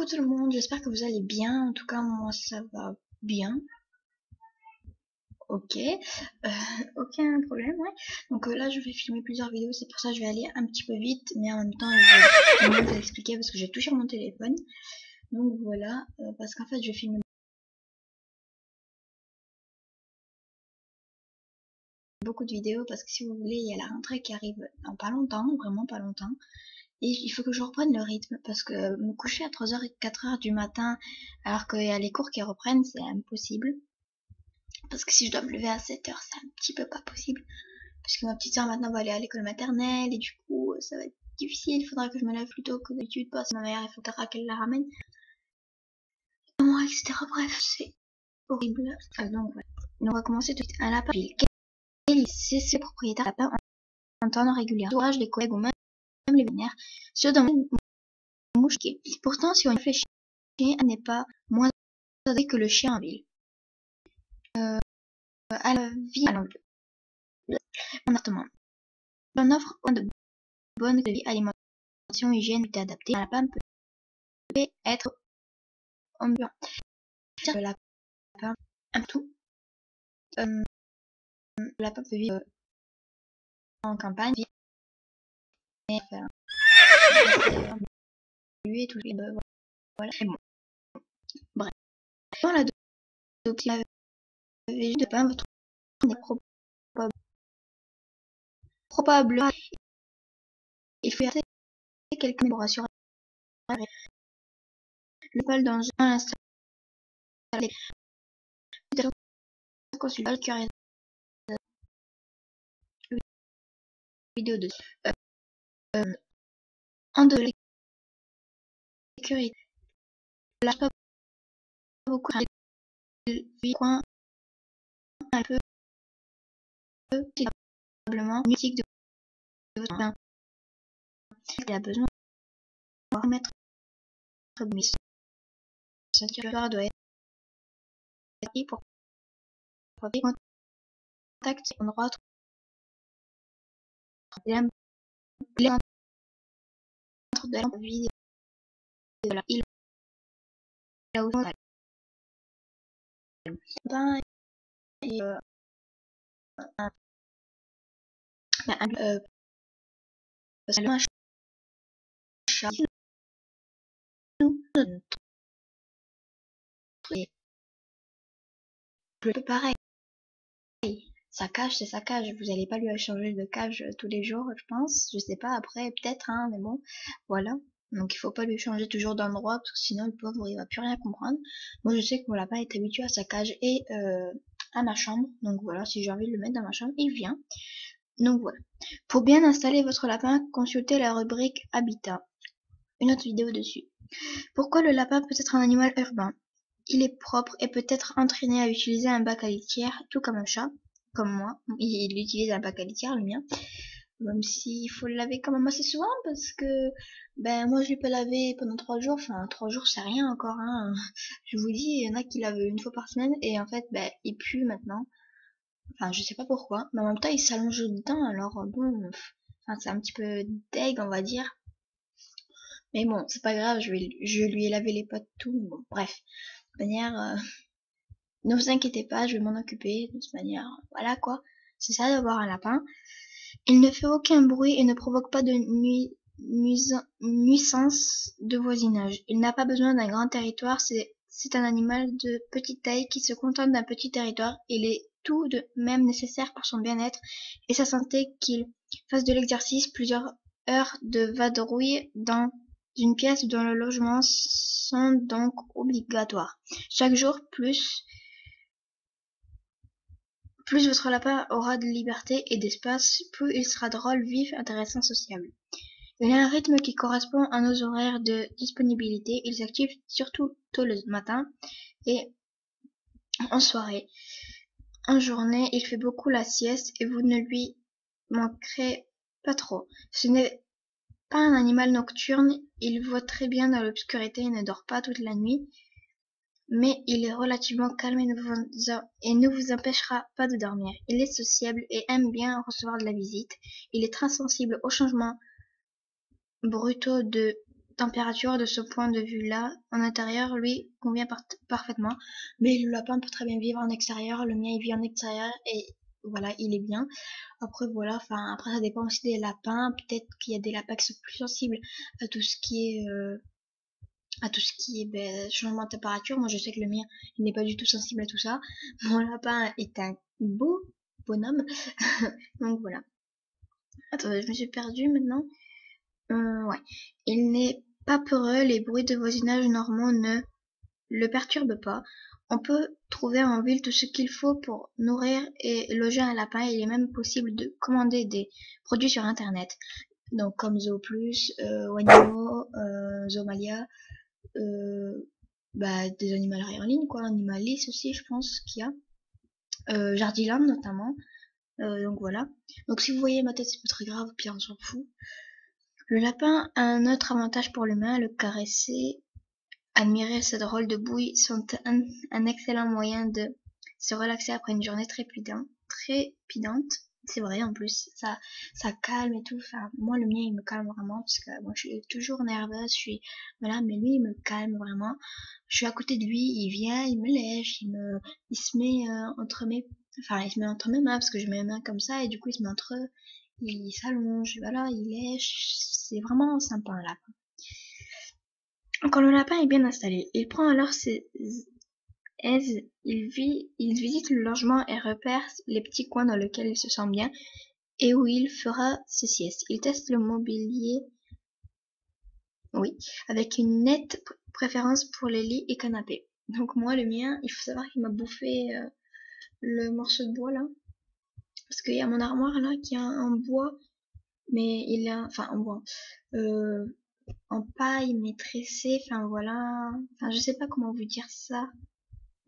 Coucou tout le monde, j'espère que vous allez bien. En tout cas, moi ça va bien. Ok, aucun problème, ouais. Donc là, je vais filmer plusieurs vidéos, c'est pour ça que je vais aller un petit peu vite, mais en même temps, je vais vous expliquer parce que j'ai touché mon téléphone. Donc voilà, parce qu'en fait, je vais filmer beaucoup de vidéos parce que si vous voulez, il y a la rentrée qui arrive dans pas longtemps, vraiment pas longtemps. Et il faut que je reprenne le rythme parce que me coucher à 3h et 4h du matin alors qu'il y a les cours qui reprennent, c'est impossible. Parce que si je dois me lever à 7h, c'est un petit peu pas possible. Parce que ma petite soeur maintenant va aller à l'école maternelle et du coup ça va être difficile. Il faudra que je me lève plus tôt que d'habitude parce que ma mère il faudra qu'elle la ramène. Etc. Bref, c'est horrible. Donc voilà. On va commencer tout de suite. Un lapin c'est ses propriétaires lapins en temps régulier. Entourage les collègues ou même les vénères. Se demandent mouchequer. Pourtant, si on réfléchit, elle n'est pas moins adaptée que le chien en ville. À la vie, à l'envie. En appartement. On offre de bonnes vie, alimentation, hygiène, est adaptée. Un lapin peut être ambulant. Le lapin, un tout. Le lapin peut vivre en campagne, et faire lui et tout. Et ben, voilà. Et bon. Bref. Dans l'adoption, la végétation de lapin, votre est probablement il faut y avoir quelques collaborations. Le pôle dans un installé. Consulter curieux vidéo de en de sécurité. Là pas beaucoup de coin un peu probablement musique de votre main. Il a besoin de remettre mise. Sa territoire doit être acquis pour provoquer contact endroit l'entre de la vie de la île là où ben et un parce que un chat pareil. Sa cage, c'est sa cage. Vous allez pas lui changer de cage tous les jours, je pense. Je sais pas, après, peut-être, hein, mais bon, voilà. Donc il faut pas lui changer toujours d'endroit, parce que sinon le pauvre il va plus rien comprendre. Moi je sais que mon lapin est habitué à sa cage et à ma chambre. Donc voilà, si j'ai envie de le mettre dans ma chambre, il vient. Donc voilà. Pour bien installer votre lapin, consultez la rubrique Habitat. Une autre vidéo dessus. Pourquoi le lapin peut être un animal urbain? Il est propre et peut être entraîné à utiliser un bac à litière, tout comme un chat, comme moi. Il utilise un bac à litière, le mien. Même s'il faut le laver quand même assez souvent, parce que, ben, moi je l'ai pas lavé pendant 3 jours. Enfin, 3 jours c'est rien encore, hein. Je vous dis, il y en a qui lavent une fois par semaine, et en fait, ben, il pue maintenant. Enfin, je sais pas pourquoi, mais en même temps, il s'allonge dedans, alors bon, enfin, c'est un petit peu deg, on va dire. Mais bon, c'est pas grave, je lui ai lavé les pattes tout, bon, bref. De manière, ne vous inquiétez pas, je vais m'en occuper, de toute manière, voilà quoi. C'est ça d'avoir un lapin. Il ne fait aucun bruit et ne provoque pas de nuisance de voisinage. Il n'a pas besoin d'un grand territoire, c'est un animal de petite taille qui se contente d'un petit territoire. Il est tout de même nécessaire pour son bien-être et sa santé qu'il fasse de l'exercice, plusieurs heures de vadrouille dans une pièce dont le logement sont donc obligatoires. Chaque jour, plus votre lapin aura de liberté et d'espace, plus il sera drôle, vif, intéressant, sociable. Il a un rythme qui correspond à nos horaires de disponibilité. Il s'active surtout tôt le matin et en soirée. En journée, il fait beaucoup la sieste et vous ne lui manquerez pas trop. Ce n'est pas un animal nocturne, il voit très bien dans l'obscurité et ne dort pas toute la nuit. Mais il est relativement calme et ne vous empêchera pas de dormir. Il est sociable et aime bien recevoir de la visite. Il est très sensible aux changements brutaux de température de ce point de vue-là, en intérieur, lui convient parfaitement. Mais le lapin peut très bien vivre en extérieur. Le mien, il vit en extérieur et voilà, il est bien. Après, voilà, enfin, après, ça dépend aussi des lapins. Peut-être qu'il y a des lapins qui sont plus sensibles à tout ce qui est, changement de température. Moi, je sais que le mien, il n'est pas du tout sensible à tout ça. Mon lapin est un beau bonhomme. Donc voilà. Attends, je me suis perdue maintenant. Ouais. Il n'est pas peureux, les bruits de voisinage normaux ne le perturbent pas. On peut trouver en ville tout ce qu'il faut pour nourrir et loger un lapin. Il est même possible de commander des produits sur internet. Donc comme Zooplus, Wanimo, Zoomalia, des animaleries en ligne, quoi. Animalis aussi, je pense qu'il y a. Jardiland notamment. Donc voilà. Donc si vous voyez ma tête, c'est pas très grave, puis on s'en fout. Le lapin a un autre avantage pour l'humain, le caresser, admirer ses drôles de bouilles sont un excellent moyen de se relaxer après une journée trépidante. C'est vrai, en plus, ça calme et tout. Enfin, moi, le mien, il me calme vraiment parce que moi, je suis toujours nerveuse. Voilà, mais lui, il me calme vraiment. Je suis à côté de lui, il vient, il me lèche, il se met il se met entre mes mains parce que je mets mes mains comme ça et du coup, il se met entre eux. Il s'allonge, voilà, il lèche. C'est vraiment sympa, là. Quand le lapin est bien installé, il prend alors ses aises, il visite le logement et repère les petits coins dans lesquels il se sent bien et où il fera ses siestes. Il teste le mobilier, oui, avec une nette préférence pour les lits et canapés. Donc moi, le mien, il faut savoir qu'il m'a bouffé le morceau de bois là, parce qu'il y a mon armoire là qui a un bois, mais il a, enfin en bois, euh, en paille mais tressé, enfin voilà, enfin je sais pas comment vous dire ça.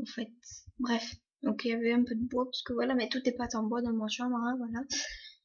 En fait. Bref, donc il y avait un peu de bois parce que voilà, mais tout est pas en bois dans ma chambre, hein, voilà.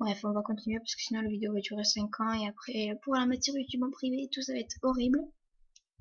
Bref, on va continuer parce que sinon la vidéo va durer 5 ans et après pour la mettre sur YouTube en privé et tout ça va être horrible.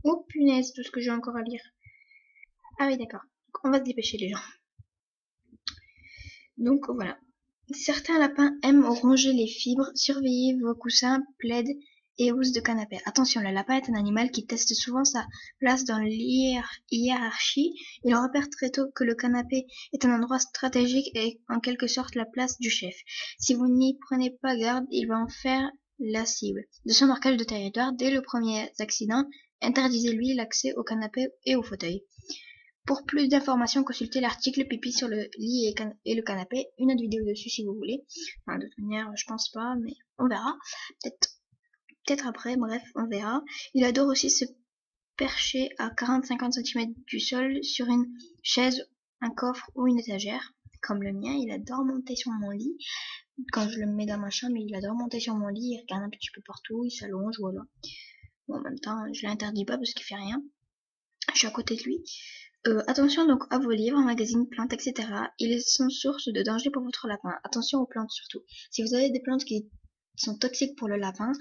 Oh punaise, tout ce que j'ai encore à lire. Ah oui, d'accord. On va se dépêcher les gens. Donc voilà. Certains lapins aiment ronger les fibres, surveiller vos coussins, plaids et housses de canapé. Attention, le lapin est un animal qui teste souvent sa place dans l'hiérarchie. Il repère très tôt que le canapé est un endroit stratégique et en quelque sorte la place du chef. Si vous n'y prenez pas garde, il va en faire la cible de son marquage de territoire. Dès le premier accident, interdisez-lui l'accès au canapé et au fauteuil. Pour plus d'informations, consultez l'article Pipi sur le lit et le canapé. Une autre vidéo dessus si vous voulez. Enfin, de toute manière, je pense pas, mais on verra. Peut-être après, bref, on verra. Il adore aussi se percher à 40-50 cm du sol sur une chaise, un coffre ou une étagère. Comme le mien, il adore monter sur mon lit. Quand je le mets dans ma chambre, il adore monter sur mon lit, il regarde un petit peu partout, il s'allonge, voilà. Bon, en même temps, je l'interdis pas parce qu'il fait rien. Je suis à côté de lui. Attention donc à vos livres, magazines, plantes, etc. Ils sont source de danger pour votre lapin. Attention aux plantes surtout. Si vous avez des plantes qui sont toxiques pour le lapin,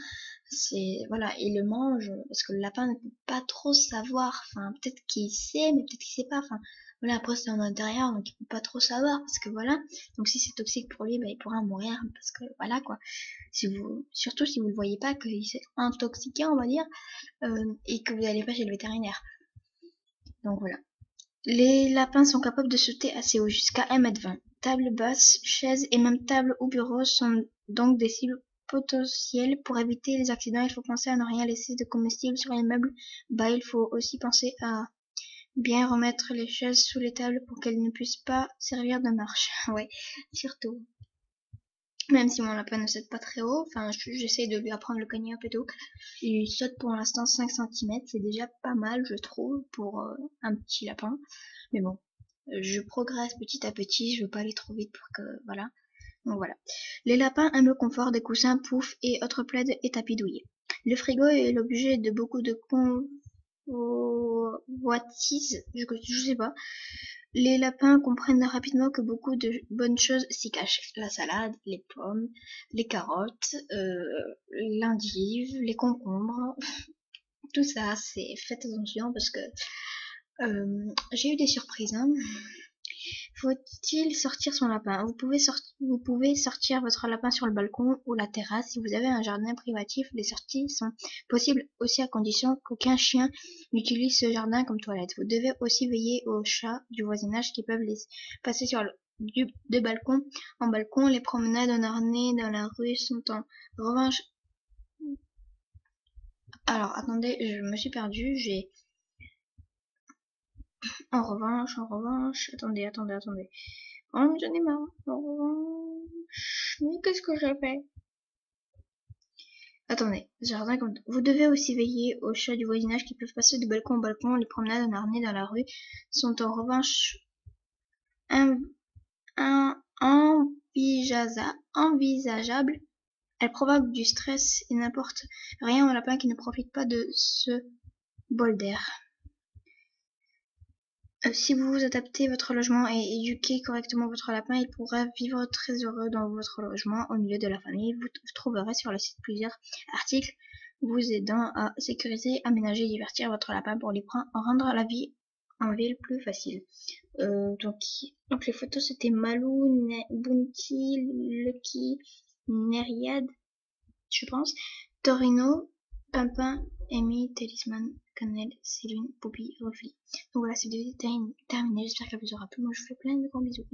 c'est voilà, il le mange parce que le lapin ne peut pas trop savoir. Enfin, peut-être qu'il sait, mais peut-être qu'il sait pas. Enfin, voilà, après c'est en intérieur, donc il peut pas trop savoir parce que voilà. Donc si c'est toxique pour lui, il pourra mourir parce que voilà quoi. Surtout si vous le voyez pas qu'il s'est intoxiqué, on va dire, et que vous n'allez pas chez le vétérinaire. Donc voilà. Les lapins sont capables de sauter assez haut, jusqu'à 1,20 m. Tables basses, chaises et même tables ou bureaux sont donc des cibles potentielles. Pour éviter les accidents, il faut penser à ne rien laisser de comestible sur les meubles bas. Il faut aussi penser à bien remettre les chaises sous les tables pour qu'elles ne puissent pas servir de marche. Ouais, surtout. Même si mon lapin ne saute pas très haut, enfin j'essaie de lui apprendre le cogner un peu tôt. Il saute pour l'instant 5 cm, c'est déjà pas mal je trouve pour un petit lapin. Mais bon, je progresse petit à petit, je veux pas aller trop vite pour que voilà. Donc voilà. Les lapins aiment le confort des coussins, poufs et autres plaids et tapis douillet. Le frigo est l'objet de beaucoup de convoitises, je sais pas. Les lapins comprennent rapidement que beaucoup de bonnes choses s'y cachent. La salade, les pommes, les carottes, l'endive, les concombres, tout ça, faites attention parce que j'ai eu des surprises. Hein. Faut-il sortir son lapin? Vous pouvez sortir votre lapin sur le balcon ou la terrasse. Si vous avez un jardin privatif, les sorties sont possibles aussi à condition qu'aucun chien n'utilise ce jardin comme toilette. Vous devez aussi veiller aux chats du voisinage qui peuvent passer de balcon en balcon. Les promenades en harnais dans la rue sont en revanche... Alors, attendez, je me suis perdue. En revanche, attendez. Oh, j'en ai marre. En revanche, mais qu'est-ce que j'ai fait? Attendez, jardin comme... Vous devez aussi veiller aux chats du voisinage qui peuvent passer de balcon en balcon. Les promenades en harnais dans la rue sont en revanche envisageables. Elles provoquent du stress et n'apportent rien au lapin qui ne profite pas de ce bol d'air. Si vous adaptez votre logement et éduquez correctement votre lapin, il pourra vivre très heureux dans votre logement au milieu de la famille. Vous trouverez sur le site plusieurs articles vous aidant à sécuriser, aménager et divertir votre lapin pour lui rendre la vie en ville plus facile. Donc les photos c'était Malou, Bounty, Lucky, Neryad, je pense, Torino, Pimpin, Amy, Talisman, Cannelle, Céline, Poppy, Ruffy. Donc voilà, cette vidéo est terminée. J'espère qu'elle vous aura plu. Moi, je vous fais plein de gros bisous.